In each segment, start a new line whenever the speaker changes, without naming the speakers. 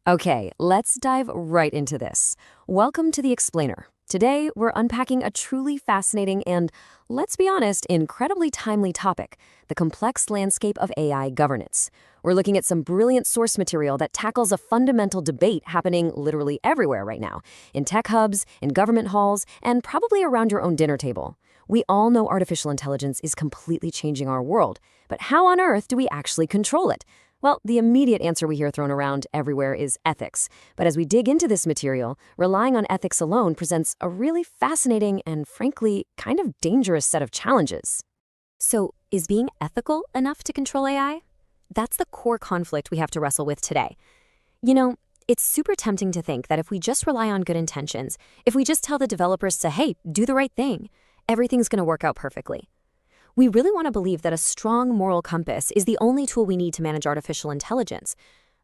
Okay, let's dive right into this. Welcome to The Explainer. Today, we're unpacking a truly fascinating and, let's be honest, incredibly timely topic, the complex landscape of AI governance. We're looking at some brilliant source material that tackles a fundamental debate happening literally everywhere right now, in tech hubs, in government halls, and probably around your own dinner table. We all know artificial intelligence is completely changing our world, but how on earth do we actually control it? Well, the immediate answer we hear thrown around everywhere is ethics. But as we dig into this material, relying on ethics alone presents a really fascinating and, frankly, kind of dangerous set of challenges. So, is being ethical enough to control AI? That's the core conflict we have to wrestle with today. You know, it's super tempting to think that if we just rely on good intentions, if we just tell the developers to, hey, do the right thing, everything's going to work out perfectly. We really want to believe that a strong moral compass is the only tool we need to manage artificial intelligence.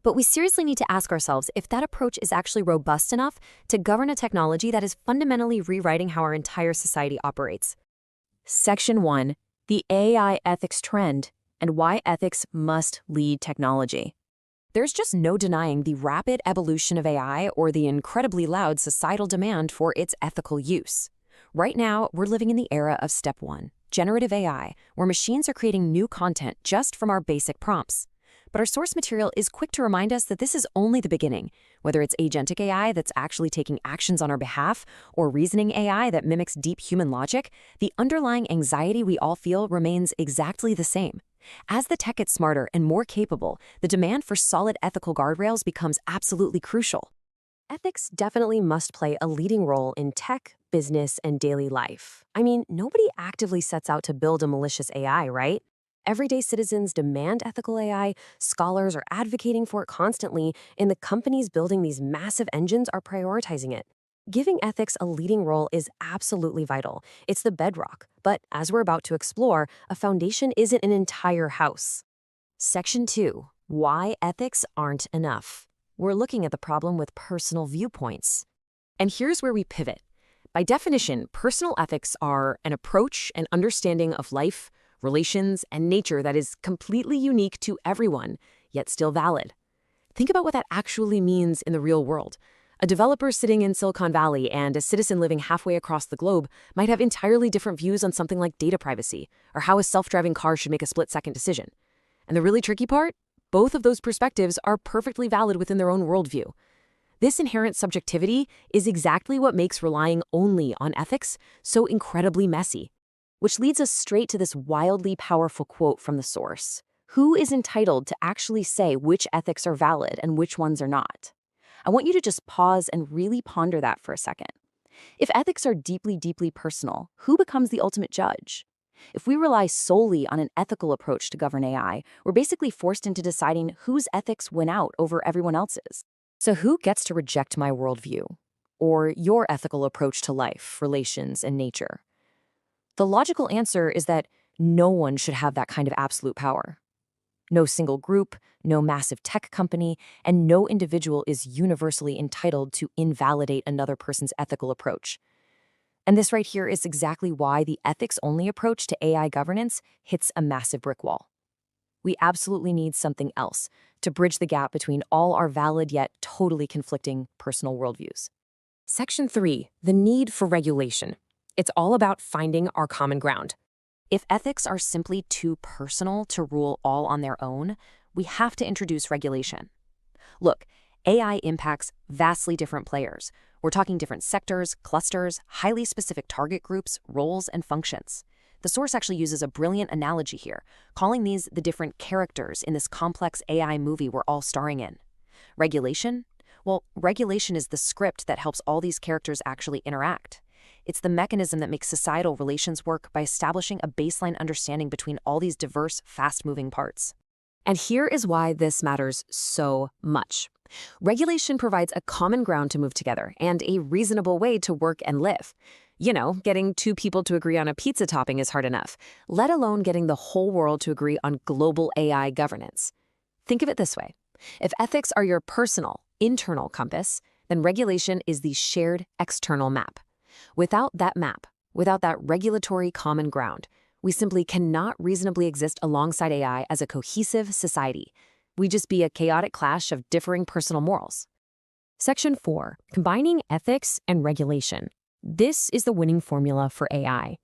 But we seriously need to ask ourselves if that approach is actually robust enough to govern a technology that is fundamentally rewriting how our entire society operates.
Section 1. The AI ethics trend and why ethics must lead technology.
There's just no denying the rapid evolution of AI or the incredibly loud societal demand for its ethical use. Right now, we're living in the era of step 1. Generative AI, where machines are creating new content just from our basic prompts. But our source material is quick to remind us that this is only the beginning, whether it's agentic AI that's actually taking actions on our behalf or reasoning AI that mimics deep human logic, the underlying anxiety we all feel remains exactly the same. As the tech gets smarter and more capable, the demand for solid ethical guardrails becomes absolutely crucial. Ethics definitely must play a leading role in tech, business, and daily life. I mean, nobody actively sets out to build a malicious AI, right? Everyday citizens demand ethical AI, scholars are advocating for it constantly, and the companies building these massive engines are prioritizing it. Giving ethics a leading role is absolutely vital. It's the bedrock. But as we're about to explore, a foundation isn't an entire house. Section 2. Why ethics aren't enough. We're looking at the problem with personal viewpoints. And here's where we pivot. By definition, personal ethics are an approach and understanding of life, relations, and nature that is completely unique to everyone, yet still valid. Think about what that actually means in the real world. A developer sitting in Silicon Valley and a citizen living halfway across the globe might have entirely different views on something like data privacy or how a self-driving car should make a split-second decision. And the really tricky part? Both of those perspectives are perfectly valid within their own worldview. This inherent subjectivity is exactly what makes relying only on ethics so incredibly messy. Which leads us straight to this wildly powerful quote from the source. Who is entitled to actually say which ethics are valid and which ones are not? I want you to just pause and really ponder that for a second. If ethics are deeply, deeply personal, who becomes the ultimate judge? If we rely solely on an ethical approach to govern AI, we're basically forced into deciding whose ethics win out over everyone else's. So who gets to reject my worldview? Or your ethical approach to life, relations, and nature? The logical answer is that no one should have that kind of absolute power. No single group, no massive tech company, and no individual is universally entitled to invalidate another person's ethical approach. And this right here is exactly why the ethics-only approach to AI governance hits a massive brick wall. We absolutely need something else to bridge the gap between all our valid yet totally conflicting personal worldviews. Section 3, the need for regulation. It's all about finding our common ground. If ethics are simply too personal to rule all on their own, we have to introduce regulation. Look, AI impacts vastly different players. We're talking different sectors, clusters, highly specific target groups, roles, and functions. The source actually uses a brilliant analogy here, calling these the different characters in this complex AI movie we're all starring in. Regulation? Well, regulation is the script that helps all these characters actually interact. It's the mechanism that makes societal relations work by establishing a baseline understanding between all these diverse, fast-moving parts. And here is why this matters so much. Regulation provides a common ground to move together and a reasonable way to work and live. You know, getting two people to agree on a pizza topping is hard enough, let alone getting the whole world to agree on global AI governance. Think of it this way. If ethics are your personal, internal compass, then regulation is the shared external map. Without that map, without that regulatory common ground, we simply cannot reasonably exist alongside AI as a cohesive society. We'd just be a chaotic clash of differing personal morals.
Section 4. Combining ethics and regulation. This is the winning formula for AI.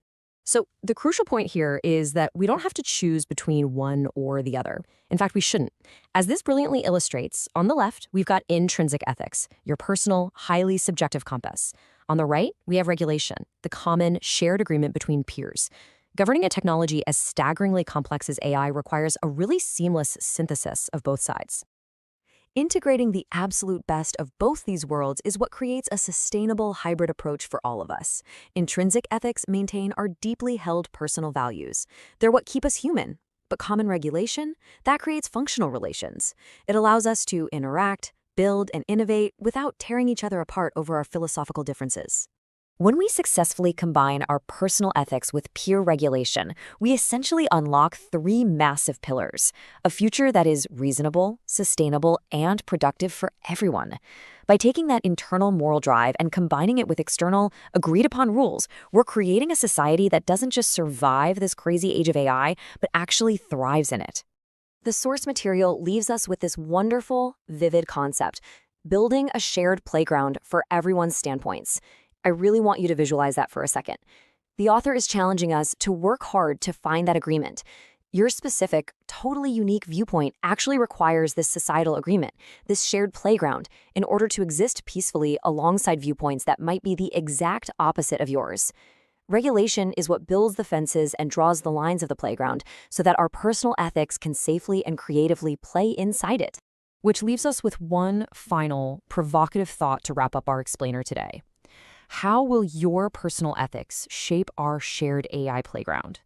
So the crucial point here is that we don't have to choose between one or the other. In fact, we shouldn't. As this brilliantly illustrates, on the left, we've got intrinsic ethics, your personal, highly subjective compass. On the right, we have regulation, the common, shared agreement between peers. Governing a technology as staggeringly complex as AI requires a really seamless synthesis of both sides. Integrating the absolute best of both these worlds is what creates a sustainable hybrid approach for all of us. Intrinsic ethics maintain our deeply held personal values. They're what keep us human. But common regulation, that creates functional relations. It allows us to interact, build, and innovate without tearing each other apart over our philosophical differences. When we successfully combine our personal ethics with peer regulation, we essentially unlock three massive pillars: a future that is reasonable, sustainable, and productive for everyone. By taking that internal moral drive and combining it with external, agreed-upon rules, we're creating a society that doesn't just survive this crazy age of AI, but actually thrives in it. The source material leaves us with this wonderful, vivid concept: building a shared playground for everyone's standpoints. I really want you to visualize that for a second. The author is challenging us to work hard to find that agreement. Your specific, totally unique viewpoint actually requires this societal agreement, this shared playground, in order to exist peacefully alongside viewpoints that might be the exact opposite of yours. Regulation is what builds the fences and draws the lines of the playground so that our personal ethics can safely and creatively play inside it.
Which leaves us with one final, provocative thought to wrap up our explainer today. How will your personal ethics shape our shared AI playground?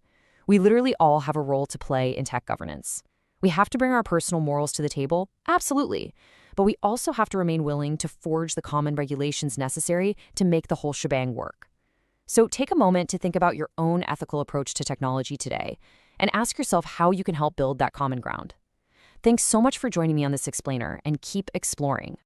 We literally all have a role to play in tech governance. We have to bring our personal morals to the table, absolutely. But we also have to remain willing to forge the common regulations necessary to make the whole shebang work. So take a moment to think about your own ethical approach to technology today and ask yourself how you can help build that common ground. Thanks so much for joining me on this explainer, and keep exploring.